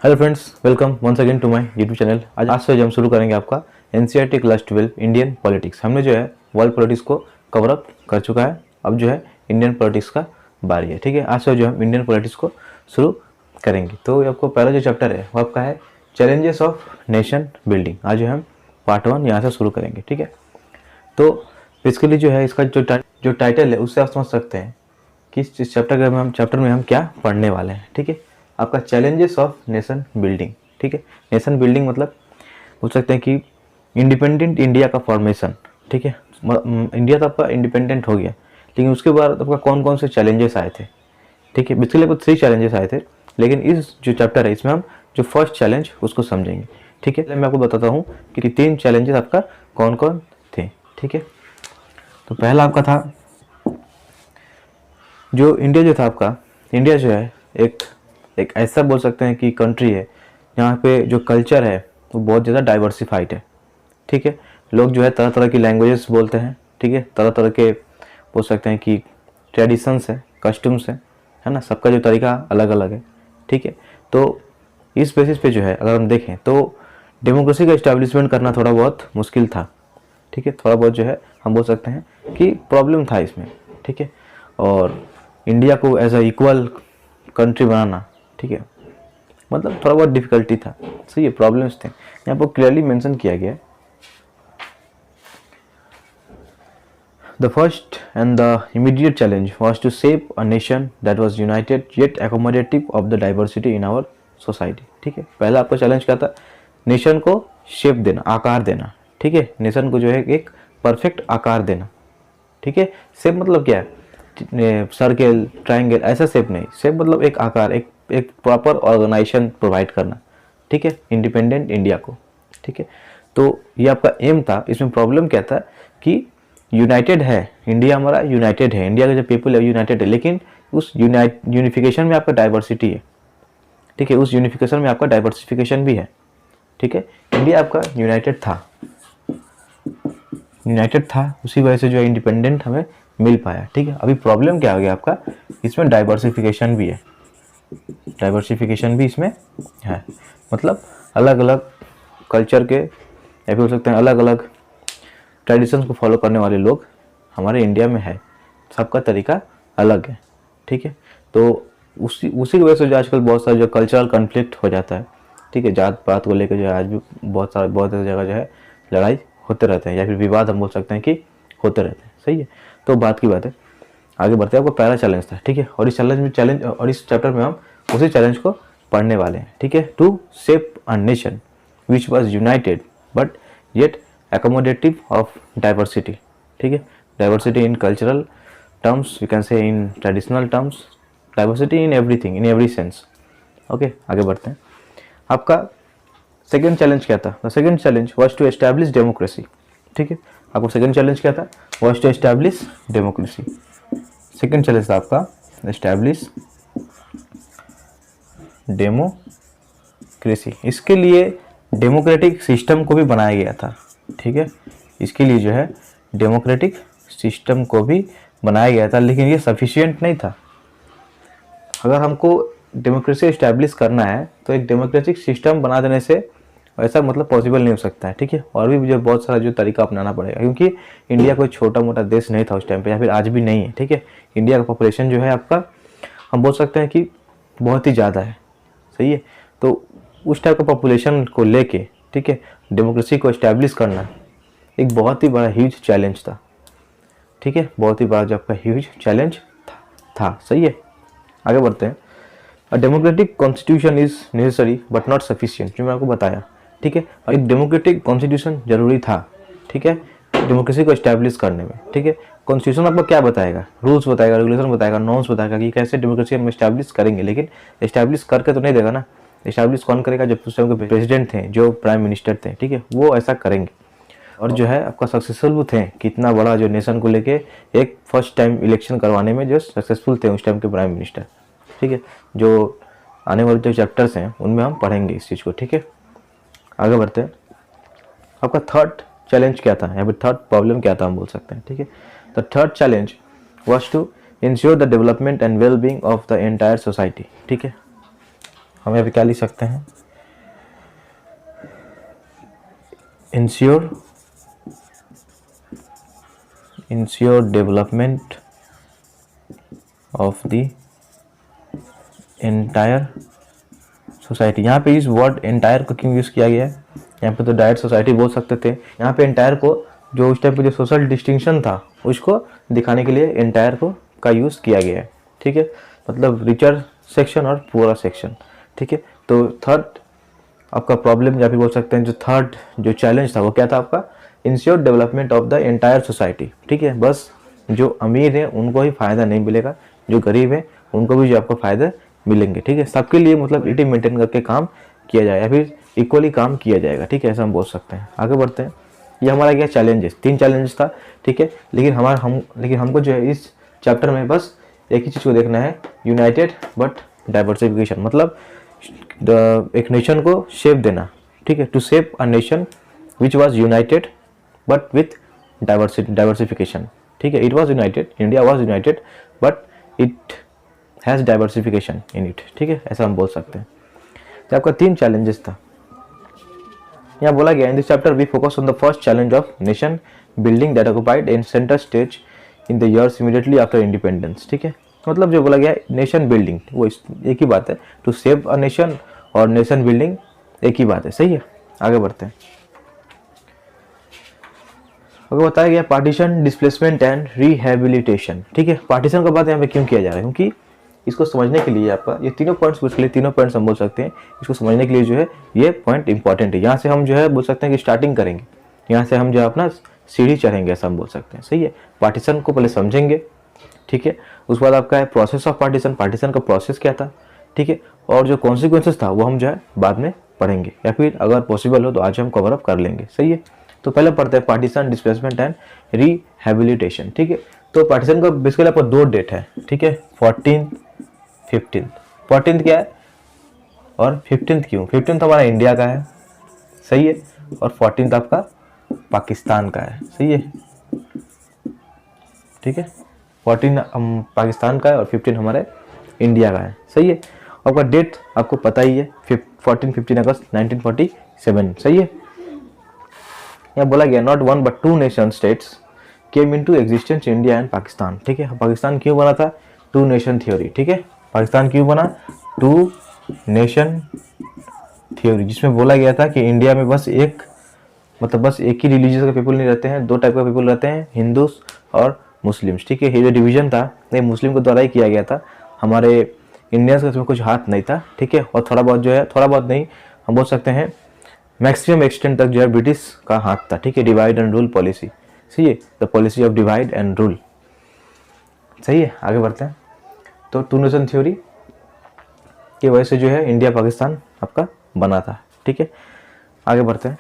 Hello friends, welcome once again to my YouTube channel. आज से हम शुरू करेंगे आपका एनसीईआरटी क्लास 12 इंडियन पॉलिटिक्स। हमने जो है वर्ल्ड पॉलिटिक्स को कवर अप कर चुका है। अब जो है इंडियन पॉलिटिक्स का बारी है। ठीक है, आज से जो हम इंडियन पॉलिटिक्स को शुरू करेंगे। तो आपको पहला जो चैप्टर है वो आपका है चैलेंजेस ऑफ नेशन बिल्डिंग। आज जो हम पार्ट 1 यहाँ से शुरू करेंगे। ठीक है, तो बेसिकली जो है इसका जो टाइटल है उससे आप समझ सकते हैं कि इस चैप्टर में हम क्या पढ़ने वाले हैं। ठीक है, आपका चैलेंजेस ऑफ नेशन बिल्डिंग। ठीक है, नेशन बिल्डिंग मतलब बोल सकते हैं कि इंडिपेंडेंट इंडिया का फॉर्मेशन। ठीक है, इंडिया तो आपका इंडिपेंडेंट हो गया, लेकिन उसके बाद आपका कौन कौन से चैलेंजेस आए थे। ठीक है, बेसिकली आपको 3 चैलेंजेस आए थे, लेकिन इस जो चैप्टर है इसमें हम जो फर्स्ट चैलेंज उसको समझेंगे। ठीक है, मैं आपको बताता हूँ कि 3 चैलेंजेस आपका कौन कौन थे। ठीक है, तो पहला आपका था जो इंडिया जो था आपका, इंडिया जो है एक ऐसा बोल सकते हैं कि कंट्री है यहाँ पे जो कल्चर है वो बहुत ज़्यादा डाइवर्सिफाइड है। ठीक है, लोग जो है तरह तरह की लैंग्वेजेस बोलते हैं। ठीक है, तरह तरह के बोल सकते हैं कि ट्रेडिशंस है, कस्टम्स है ना, सबका जो तरीका अलग अलग है। ठीक है, तो इस बेसिस पे जो है अगर हम देखें तो डेमोक्रेसी का इस्टेब्लिशमेंट करना थोड़ा बहुत मुश्किल था। ठीक है, थोड़ा बहुत जो है हम बोल सकते हैं कि प्रॉब्लम था इसमें। ठीक है, और इंडिया को एज अ इक्वल कंट्री बनाना, ठीक है, मतलब थोड़ा बहुत डिफिकल्टी था। सही है, प्रॉब्लम्स थे, यहाँ पर क्लियरली मेंशन किया गया है। The first and the immediate challenge was to shape a nation that was united yet accommodative of the diversity in our society। ठीक है, पहला आपका चैलेंज क्या था? नेशन को शेप देना, आकार देना। ठीक है, नेशन को जो है एक परफेक्ट आकार देना। ठीक है, शेप मतलब क्या है? सर्कल, ट्रायंगल, ऐसा शेप नहीं। शेप मतलब एक आकार, एक प्रॉपर ऑर्गेनाइजेशन प्रोवाइड करना। ठीक है, इंडिपेंडेंट इंडिया को। ठीक है, तो ये आपका एम था। इसमें प्रॉब्लम क्या था कि यूनाइटेड है इंडिया, हमारा यूनाइटेड है, इंडिया का जो पीपल है यूनाइटेड है, लेकिन उस यूनिफिकेशन में आपका डाइवर्सिटी है। ठीक है, उस यूनिफिकेशन में आपका डाइवर्सिफिकेशन भी है। ठीक है, इंडिया आपका यूनाइटेड था, उसी वजह से जो है इंडिपेंडेंट हमें मिल पाया। ठीक है, अभी प्रॉब्लम क्या हो गया आपका, इसमें डाइवर्सिफिकेशन भी है। डाइवर्सिफिकेशन भी इसमें है, मतलब अलग अलग कल्चर के या फिर हो सकते हैं अलग अलग ट्रेडिशंस को फॉलो करने वाले लोग हमारे इंडिया में है। सबका तरीका अलग है। ठीक है, तो उसी की वजह से जो आजकल बहुत सारा जो कल्चरल कन्फ्लिक्ट हो जाता है। ठीक है, जात पात को लेकर जो है आज भी बहुत जगह जो है लड़ाई होते रहते हैं, या फिर विवाद हम बोल सकते हैं कि होते रहते हैं। सही है, तो बात की बात है, आगे बढ़ते हैं। आपको पहला चैलेंज था। ठीक है, और इस चैप्टर में हम उसी चैलेंज को पढ़ने वाले हैं। ठीक है, to shape a nation which was united but yet accommodative of diversity। ठीक है, diversity in cultural terms, we can say in traditional terms, diversity in everything, in every sense. Okay, आगे बढ़ते हैं। आपका सेकंड चैलेंज क्या था? The second challenge was to establish democracy. ठीक है, आपको सेकंड चैलेंज क्या था? Was to establish democracy. Second challenge था आपका एस्टैब्लिश डेमोक्रेसी। इसके लिए डेमोक्रेटिक सिस्टम को भी बनाया गया था। ठीक है, इसके लिए जो है डेमोक्रेटिक सिस्टम को भी बनाया गया था, लेकिन ये सफिशिएंट नहीं था। अगर हमको डेमोक्रेसी इस्टेब्लिश करना है तो एक डेमोक्रेटिक सिस्टम बना देने से ऐसा मतलब पॉसिबल नहीं हो सकता है। ठीक है, और भी मुझे बहुत सारा जो तरीका अपनाना पड़ेगा, क्योंकि इंडिया कोई छोटा मोटा देश नहीं था उस टाइम पे, या फिर आज भी नहीं है। ठीक है, इंडिया का पॉपुलेशन जो है आपका, हम बोल सकते हैं कि बहुत ही ज़्यादा है। सही है, तो उस टाइप का पॉपुलेशन को लेके, ठीक है, डेमोक्रेसी को इस्टेब्लिश करना एक बहुत ही बड़ा ह्यूज चैलेंज था। ठीक है, बहुत ही बड़ा जो आपका ह्यूज चैलेंज था। सही है, आगे बढ़ते हैं। A democratic constitution is necessary but not sufficient, जो मैं आपको बताया। ठीक है, और एक डेमोक्रेटिक कॉन्स्टिट्यूशन जरूरी था। ठीक है, डेमोक्रेसी को इस्टेब्लिश करने में। ठीक है, कॉन्स्टिट्यूशन आपको क्या बताएगा? रूल्स बताएगा, रेगुलेशन बताएगा, नॉर्म्स बताएगा कि कैसे डेमोक्रेसी हम इस्टेब्लिश करेंगे, लेकिन इस्टेब्लिश करके तो नहीं देगा ना। इस्टेब्लिश कौन करेगा? जब उस टाइम के प्रेसिडेंट थे, जो प्राइम मिनिस्टर थे, ठीक है, वो ऐसा करेंगे। और जो है आपका सक्सेसफुल थे, कितना बड़ा जो नेशन को लेके एक फर्स्ट टाइम इलेक्शन करवाने में जो सक्सेसफुल थे उस टाइम के प्राइम मिनिस्टर। ठीक है, जो आने वाले जो चैप्टर्स हैं उनमें हम पढ़ेंगे इस चीज़ को। ठीक है, आगे बढ़ते हैं। आपका थर्ड चैलेंज क्या था, या फिर थर्ड प्रॉब्लम क्या था हम बोल सकते हैं। ठीक है, the third challenge was to ensure the development and well being of the entire society. ठीक है, हम यहाँ पे क्या लिख सकते हैं, ensure development of the entire society. यहाँ पे इस वर्ड एंटायर को क्यों यूज़ किया गया है, यहाँ पे तो डायरेक्ट सोसाइटी बोल सकते थे, यहाँ पे एंटायर को जो उस टाइप का जो सोशल डिस्टिंक्शन था उसको दिखाने के लिए एंटायर को का यूज़ किया गया है। ठीक है, मतलब रिचर सेक्शन और पुअर सेक्शन। ठीक है, तो थर्ड आपका प्रॉब्लम या फिर बोल सकते हैं जो थर्ड जो चैलेंज था वो क्या था आपका, ensure development of the entire society. ठीक है, बस जो अमीर है उनको ही फ़ायदा नहीं मिलेगा, जो गरीब है उनको भी जो आपको फ़ायदा मिलेंगे। ठीक है, सबके लिए मतलब इटी मेंटेन करके काम किया जाए या फिर इक्वली काम किया जाएगा। ठीक है, ऐसा हम बोल सकते हैं। आगे बढ़ते हैं, ये हमारा क्या चैलेंजेस, 3 चैलेंजेस था। ठीक है, लेकिन हमको जो है इस चैप्टर में बस एक ही चीज़ को देखना है, यूनाइटेड बट डाइवर्सिफिकेशन, मतलब एक नेशन को शेप देना। ठीक है, to shape a nation which was united but with diversification. ठीक है, it was united, India was united but it has diversification in it. ठीक है, ऐसा हम बोल सकते हैं। तो आपका 3 चैलेंजेस था यहाँ बोला गया। In this chapter we focus on the first challenge of nation building that occupied in centre stage in the years immediately after independence. ठीक है, मतलब जो बोला गया नेशन बिल्डिंग वो एक ही बात है, टू सेव अ नेशन और नेशन बिल्डिंग एक ही बात है। सही है, आगे बढ़ते हैं। अगर बताया गया पार्टीशन, डिस्प्लेसमेंट एंड रिहेबिलिटेशन। ठीक है, पार्टीशन का बात यहाँ पे क्यों किया जा रहा है, क्योंकि इसको समझने के लिए आपका ये तीनों पॉइंट्स बेसिकली तीनों पॉइंट्स हम बोल सकते हैं, इसको समझने के लिए जो है ये पॉइंट इंपॉर्टेंट है। यहाँ से हम जो है बोल सकते हैं कि स्टार्टिंग करेंगे, यहाँ से हम जो है अपना सीढ़ी चढ़ेंगे, ऐसा हम बोल सकते हैं। सही है, पार्टीशन को पहले समझेंगे। ठीक है, उसके बाद आपका है प्रोसेस ऑफ पार्टीशन, पार्टीशन का प्रोसेस क्या था। ठीक है, और जो कॉन्सिक्वेंसेस था वो हम जो है बाद में पढ़ेंगे, या फिर अगर पॉसिबल हो तो आज हम कवर अप कर लेंगे। सही है, तो पहले पढ़ते हैं पार्टीशन, डिस्प्लेसमेंट एंड रिहेबिलिटेशन। ठीक है, तो पार्टीशन का बेसिकली आपका 2 डेट है। ठीक है, 14th 15th। 14th क्या है और 15th क्यों, 15th हमारा इंडिया का है। सही है, और 14th आपका पाकिस्तान का है। सही है, ठीक है, 14 पाकिस्तान का है और 15 हमारे इंडिया का है। सही है, आपका डेट आपको पता ही है, 14-15 अगस्त 1947। सही है, यहाँ बोला गया not one but 2 nation states came into existence India and Pakistan. ठीक है, पाकिस्तान क्यों बना था, 2 नेशन थ्योरी। ठीक है, पाकिस्तान क्यों बना, 2 नेशन थ्योरी, जिसमें बोला गया था कि इंडिया में बस एक एक ही रिलीजियस का पीपल नहीं रहते हैं, 2 टाइप का पीपल रहते हैं, हिंदूस और मुस्लिम्स। ठीक है, ये जो डिवीजन था ये मुस्लिम के द्वारा ही किया गया था, हमारे इंडियंस का इसमें कुछ हाथ नहीं था। ठीक है, और थोड़ा बहुत नहीं हम बोल सकते हैं मैक्सिमम एक्सटेंट तक जो है ब्रिटिश का हाथ था। ठीक है, डिवाइड एंड रूल पॉलिसी। सही है, the policy of divide and rule. सही है, आगे बढ़ते हैं। तो 2 नेशन थ्योरी की वजह से जो है इंडिया पाकिस्तान आपका बना था। ठीक है, आगे बढ़ते हैं।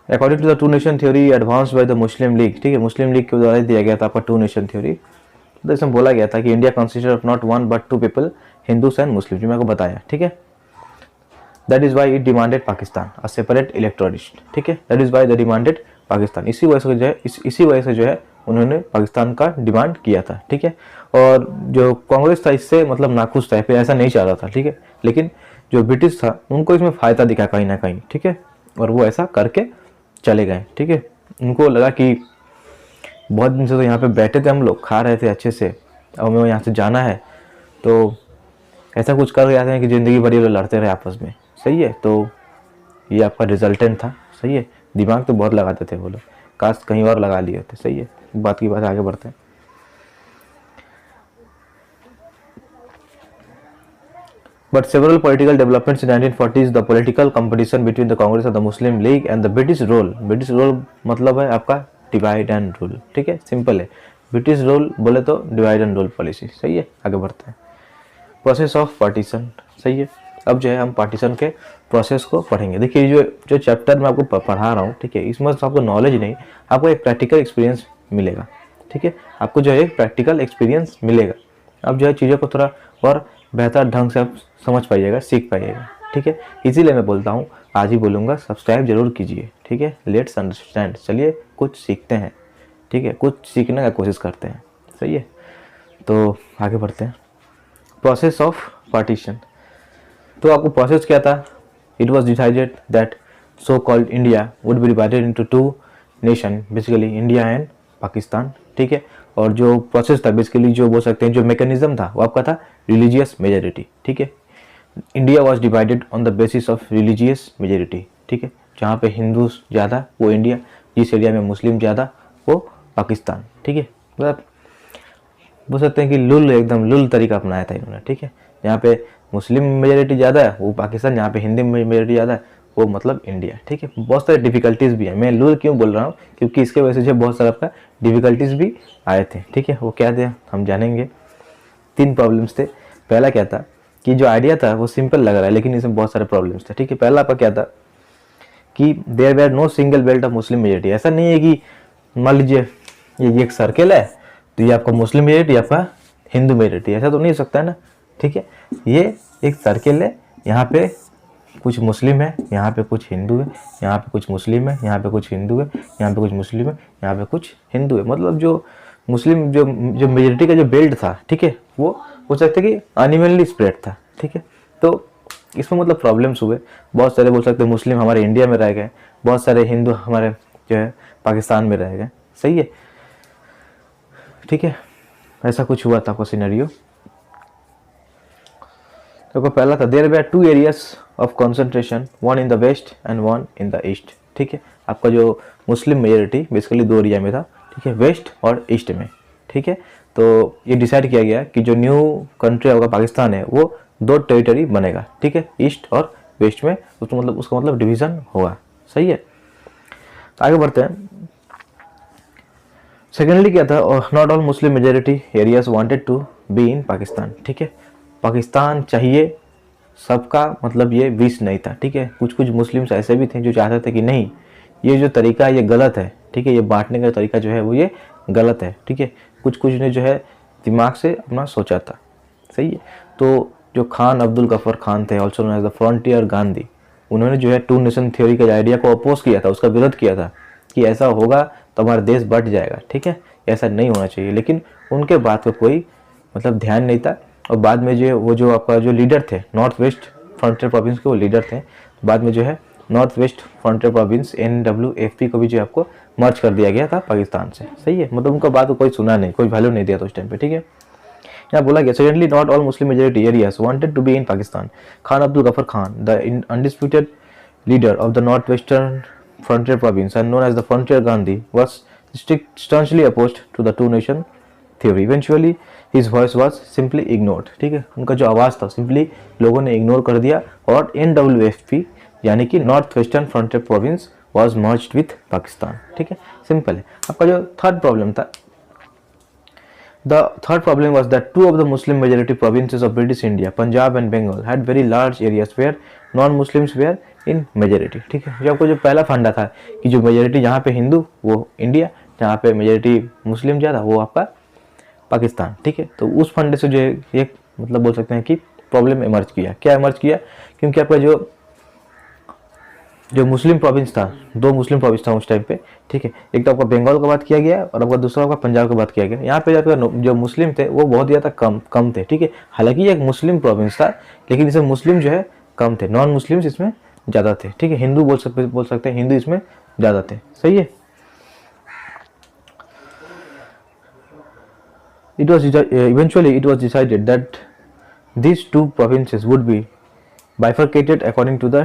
According to the 2 nation theory advance by the Muslim League. ठीक है, मुस्लिम लीग के द्वारा दिया गया था आपका 2 नेशन थ्योरी। तो इसमें बोला गया था कि India consisted of not 1 but 2 people, Hindus and Muslim, जो मैं आपको बताया। ठीक है, that is why it demanded Pakistan a separate electorate. ठीक है, that is why the demanded Pakistan, इसी वजह से जो है उन्होंने पाकिस्तान का डिमांड किया था। ठीक है, और जो कांग्रेस था इससे मतलब नाखुश था, फिर ऐसा नहीं चाह रहा था। ठीक है, लेकिन जो ब्रिटिश था उनको इसमें फ़ायदा दिखा कहीं ना कहीं। ठीक है, और वो ऐसा करके चले गए। ठीक है, उनको लगा कि बहुत दिन से तो यहाँ पे बैठे थे हम लोग, खा रहे थे अच्छे से, अब हमें यहाँ से जाना है, तो ऐसा कुछ कर जाते हैं कि ज़िंदगी भर ये लोग लड़ते रहे आपस में। सही है, तो ये आपका रिजल्टेंट था। सही है, दिमाग तो बहुत लगाते थे वो लोग, काश कहीं और लगा लिए होते। सही है, बात की बात आगे बढ़ते हैं। But several political developments in 1940s, the political competition between the Congress of the Muslim League and the British rule मतलब है आपका डिवाइड एंड रूल। ठीक है, सिंपल है, ब्रिटिश रूल बोले तो डिवाइड एंड रूल पॉलिसी। सही है, आगे बढ़ते हैं। Process of partition. सही है, अब जो है हम पार्टीशन के प्रोसेस को पढ़ेंगे। देखिए जो चैप्टर मैं आपको पढ़ा रहा हूँ, ठीक है, इसमें आपको नॉलेज नहीं, आपको एक प्रैक्टिकल एक्सपीरियंस मिलेगा। ठीक है, आपको जो है एक प्रैक्टिकल एक्सपीरियंस मिलेगा, अब जो है चीज़ों को थोड़ा और बेहतर ढंग से आप समझ पाइएगा, सीख पाइएगा। ठीक है, इसीलिए मैं बोलता हूँ, आज ही बोलूँगा, सब्सक्राइब जरूर कीजिए। ठीक है, लेट्स अंडरस्टैंड, चलिए कुछ सीखते हैं। ठीक है, कुछ सीखने का कोशिश करते हैं। सही है, तो आगे बढ़ते हैं। Process of partition. तो आपको प्रोसेस क्या था, it was decided that so called India would be divided into two nation, basically India and Pakistan, ठीक है। और जो प्रोसेस था बेसिकली, जो बोल सकते हैं जो मैकेनिज्म था वो आपका था रिलीजियस मेजॉरिटी, ठीक है। India was divided on the basis of religious majority, ठीक है। जहाँ पे हिंदू ज़्यादा वो इंडिया, जिस एरिया में मुस्लिम ज़्यादा वो पाकिस्तान, ठीक है। मतलब बोल सकते हैं कि लुल एकदम लुल तरीका अपनाया था इन्होंने, ठीक है। जहाँ पे मुस्लिम मेजॉरिटी ज़्यादा है वो पाकिस्तान, जहाँ पे हिंदी मेजॉरिटी ज़्यादा है वो मतलब इंडिया, ठीक है। बहुत सारे डिफिकल्टीज़ भी है, मैं लुल क्यों बोल रहा हूँ क्योंकि इसके वजह से जो बहुत सारा आपका डिफिकल्टीज़ भी आए थे, ठीक है। वो क्या थे हम जानेंगे। 3 प्रॉब्लम्स थे। पहला क्या था कि जो आइडिया था वो सिंपल लग रहा है लेकिन इसमें बहुत सारे प्रॉब्लम्स थे, ठीक है। पहला आपका क्या था कि there were no single belt of Muslim majority. ऐसा नहीं है कि मान लीजिए ये एक सर्कल है तो ये आपका मुस्लिम मेजॉरिटी, आपका हिंदू मेजॉरिटी, ऐसा तो नहीं हो सकता है ना, ठीक है। ये एक सर्कल है, यहाँ पे कुछ मुस्लिम है, यहाँ पे कुछ हिंदू है, यहाँ पे कुछ मुस्लिम है, यहाँ पे कुछ हिंदू है, यहाँ पे कुछ मुस्लिम है, यहाँ पे कुछ हिंदू है। मतलब जो मुस्लिम जो जो मेजॉरिटी का जो बेल्ट था, ठीक है, वो हो सकता है कि अनइवनली स्प्रेड था, ठीक है। तो इसमें मतलब प्रॉब्लम्स हुए, बहुत सारे बोल सकते हैं मुस्लिम हमारे इंडिया में रह गए, बहुत सारे हिंदू हमारे जो है पाकिस्तान में रह गए, सही है, ठीक है। ऐसा कुछ हुआ था आपको सिनेरियो। तो पहला था there were 2 areas of concentration, one in the west and one in the east, ठीक है। आपका जो मुस्लिम मेजॉरिटी बेसिकली 2 एरिया में था, ठीक है, वेस्ट और ईस्ट में, ठीक है। तो ये डिसाइड किया गया कि जो न्यू कंट्री होगा पाकिस्तान है वो 2 टेरिटरी बनेगा, ठीक है, ईस्ट और वेस्ट में, उसका मतलब डिवीज़न होगा, सही है। तो आगे बढ़ते हैं। सेकेंडली क्या था, not all Muslim majority areas wanted to be in Pakistan, ठीक है। पाकिस्तान चाहिए सबका मतलब ये विश नहीं था, ठीक है। कुछ कुछ मुस्लिम्स ऐसे भी थे जो चाहते थे कि नहीं ये जो तरीका है ये गलत है, ठीक है, ये बांटने का तरीका जो है वो ये गलत है, ठीक है। कुछ कुछ ने जो है दिमाग से अपना सोचा था, सही है। तो जो खान अब्दुल गफर खान थे, also known as the Frontier Gandhi, उन्होंने जो है 2 नेशन थ्योरी के आइडिया को अपोज किया था, उसका विरोध किया था कि ऐसा होगा तो हमारा देश बट जाएगा, ठीक है, ऐसा नहीं होना चाहिए। लेकिन उनके बात को कोई मतलब ध्यान नहीं था। और बाद में जो वो जो आपका जो लीडर थे नॉर्थ वेस्ट फ्रंटियर प्रोविंस के, वो लीडर थे, बाद में जो है north west frontier province NWFP को भी जो आपको मर्ज कर दिया गया था पाकिस्तान से, सही है। मतलब उनका बात को कोई सुना नहीं, कोई वैल्यू नहीं दिया था उस टाइम पे, ठीक है। यहाँ बोला गया secondly not all Muslim majority areas wanted to be in Pakistan. Khan Abdul Ghaffar Khan, the undisputed leader of the North Western frontier province and known as the frontier Gandhi was sternly opposed to the 2 nation theory. Eventually his voice was simply ignored, ठीक है। उनका जो आवाज़ था simply लोगों ने ignore कर दिया और NWFP यानी कि north western frontier province was merged with Pakistan, ठीक है, सिंपल है। आपका जो थर्ड प्रॉब्लम था, the third problem was that 2 of the Muslim majority provinces of British India, Punjab and Bengal, had very large areas where non-Muslims were in majority, ठीक है। जो आपको जो पहला फंडा था कि जो मेजोरिटी जहाँ पे हिंदू वो इंडिया, जहाँ पे मेजोरिटी मुस्लिम ज़्यादा वो आपका पाकिस्तान, ठीक है। तो उस फंडे से जो एक मतलब बोल सकते हैं कि प्रॉब्लम इमर्ज किया। क्या इमर्ज किया, क्योंकि आपका जो मुस्लिम प्रोविंस था, 2 मुस्लिम प्रोविंस था उस टाइम पे, ठीक है। एक तो आपका बंगाल का बात किया गया और आपका दूसरा आपका पंजाब का बात किया गया। यहाँ पे आपका जो मुस्लिम थे वो बहुत ज़्यादा कम थे, ठीक है। हालांकि ये एक मुस्लिम प्रोविंस था लेकिन इसमें मुस्लिम जो है कम थे, नॉन मुस्लिम्स इसमें ज़्यादा थे, ठीक है। हिंदू बोल सकते हैं, हिंदू इसमें ज़्यादा थे, सही है। Eventually it was decided that these 2 provinces would be bifurcated according to the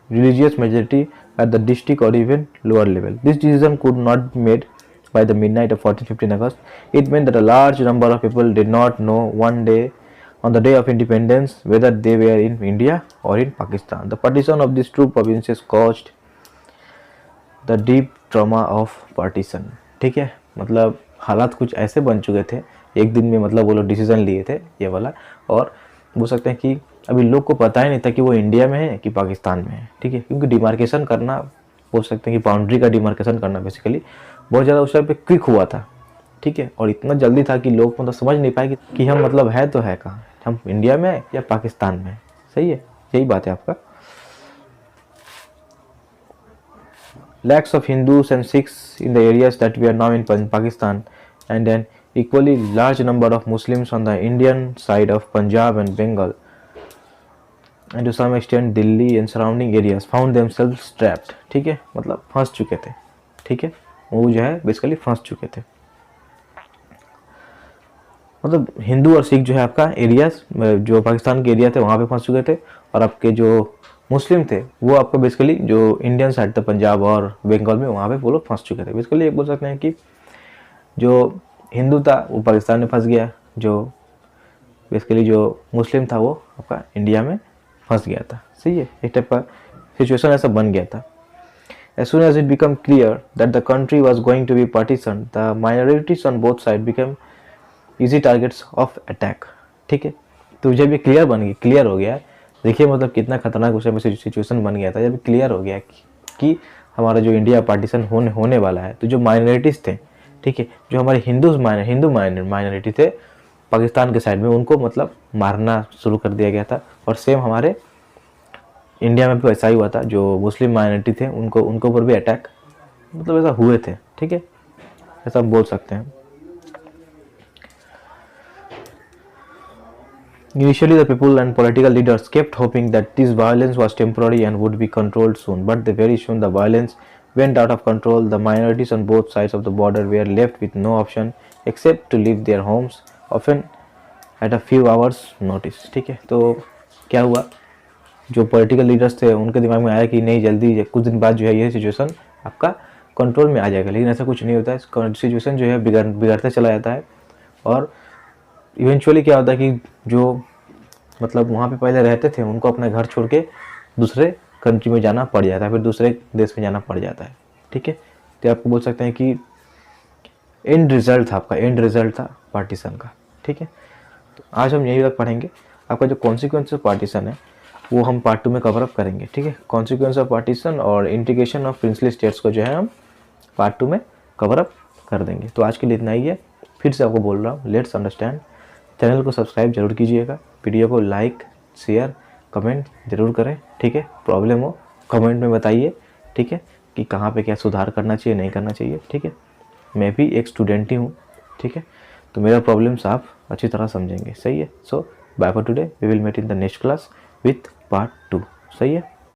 religious majority at the district or even lower level. This decision could not be made by the midnight of 14-15 August. It meant that a large number of people did not know on the day of independence whether they were in India or in Pakistan. The partition of these 2 provinces caused the deep trauma of partition, ठीक है। मतलब हालात कुछ ऐसे बन चुके थे एक दिन में, मतलब वो लोग डिसीजन लिए थे ये वाला, और बोल सकते हैं कि अभी लोग को पता ही नहीं था कि वो इंडिया में है कि पाकिस्तान में है, ठीक है। क्योंकि डिमार्केशन करना बोल सकते हैं कि बाउंड्री का डिमार्केशन करना बेसिकली बहुत ज़्यादा उस टाइम पे क्विक हुआ था, ठीक है। और इतना जल्दी था कि लोग मतलब समझ नहीं पाए कि हम मतलब है तो है कहाँ, हम इंडिया में है या पाकिस्तान में, सही है, यही बात है आपका। Lakhs of Hindus and Sikhs in the areas that we are now in Pakistan, and an equally large number of Muslims on the Indian side of Punjab and Bengal and to some extent Delhi and surrounding areas found themselves trapped, ठीक है, मतलब फंस चुके थे, ठीक है, वो जो है बेसिकली फंस चुके थे। मतलब हिंदू और सिख जो है आपका एरियाज, जो पाकिस्तान के एरिया थे वहाँ पे फंस चुके थे, और आपके जो मुस्लिम थे वो आपको बेसिकली जो इंडियन साइड था पंजाब और बंगाल में, वहाँ पे वो लोग फंस चुके थे। बेसिकली ये बोल सकते हैं कि जो हिंदू था वो पाकिस्तान में फंस गया, जो बेसिकली जो मुस्लिम था वो आपका इंडिया में फंस गया था। सही है, एक टाइप का सिचुएशन ऐसा बन गया था। As soon as it became clear that the country was going to be partitioned, the minorities on both sides became easy targets of attack, ठीक है। तो जब ये क्लियर हो गया, देखिए मतलब कितना खतरनाक उस समय सिचुएशन बन गया था। जब क्लियर हो गया कि हमारा जो इंडिया पार्टीशन होने वाला है, तो जो माइनॉरिटीज़ थे, ठीक है, जो हमारे हिंदू माइनॉरिटी थे पाकिस्तान के साइड में, उनको मतलब मारना शुरू कर दिया गया था। और सेम हमारे इंडिया में भी ऐसा ही हुआ था, जो मुस्लिम माइनॉरिटी थे उनको ऊपर भी अटैक मतलब ऐसा हुए थे, ठीक है, ऐसा बोल सकते हैं। Initially, the people and political leaders kept hoping that this violence was temporary and would be controlled soon, but very soon the violence went out of control. The minorities on both sides of the border were left with no option except to leave their homes, often at a few hours notice, ठीक है। तो क्या हुआ, जो political leaders थे उनके दिमाग में आया कि नहीं जल्दी कुछ दिन बाद जो है ये सिचुएशन आपका कंट्रोल में आ जाएगा, लेकिन ऐसा कुछ नहीं होता है। सिचुएशन जो है बिगड़ते चला जाता है, और इवेंचुअली क्या होता है कि जो मतलब वहाँ पे पहले रहते थे उनको अपना घर छोड़ के दूसरे कंट्री में जाना पड़ जाता है, फिर दूसरे देश में जाना पड़ जाता है, ठीक है। तो आपको बोल सकते हैं कि एंड रिजल्ट था, आपका एंड रिजल्ट था पार्टीशन का, ठीक है। तो आज हम यही तक पढ़ेंगे। आपका जो कॉन्सिक्वेंस ऑफ पार्टीशन है वो हम पार्ट 2 में कवर अप करेंगे, ठीक है। कॉन्सिक्वेंस ऑफ पार्टीशन और इंटीग्रेशन ऑफ प्रिंसली स्टेट्स को जो है हम पार्ट 2 में कवर अप कर देंगे। तो आज के लिए इतना ही है। फिर से आपको बोल रहा हूँ, लेट्स अंडरस्टैंड। चैनल को सब्सक्राइब जरूर कीजिएगा, वीडियो को लाइक शेयर कमेंट जरूर करें, ठीक है। प्रॉब्लम हो कमेंट में बताइए, ठीक है, कि कहाँ पे क्या सुधार करना चाहिए नहीं करना चाहिए, ठीक है। मैं भी एक स्टूडेंट ही हूँ, ठीक है, तो मेरा प्रॉब्लम्स आप अच्छी तरह समझेंगे, सही है। So bye for today, we will meet in the next class with part 2, सही है।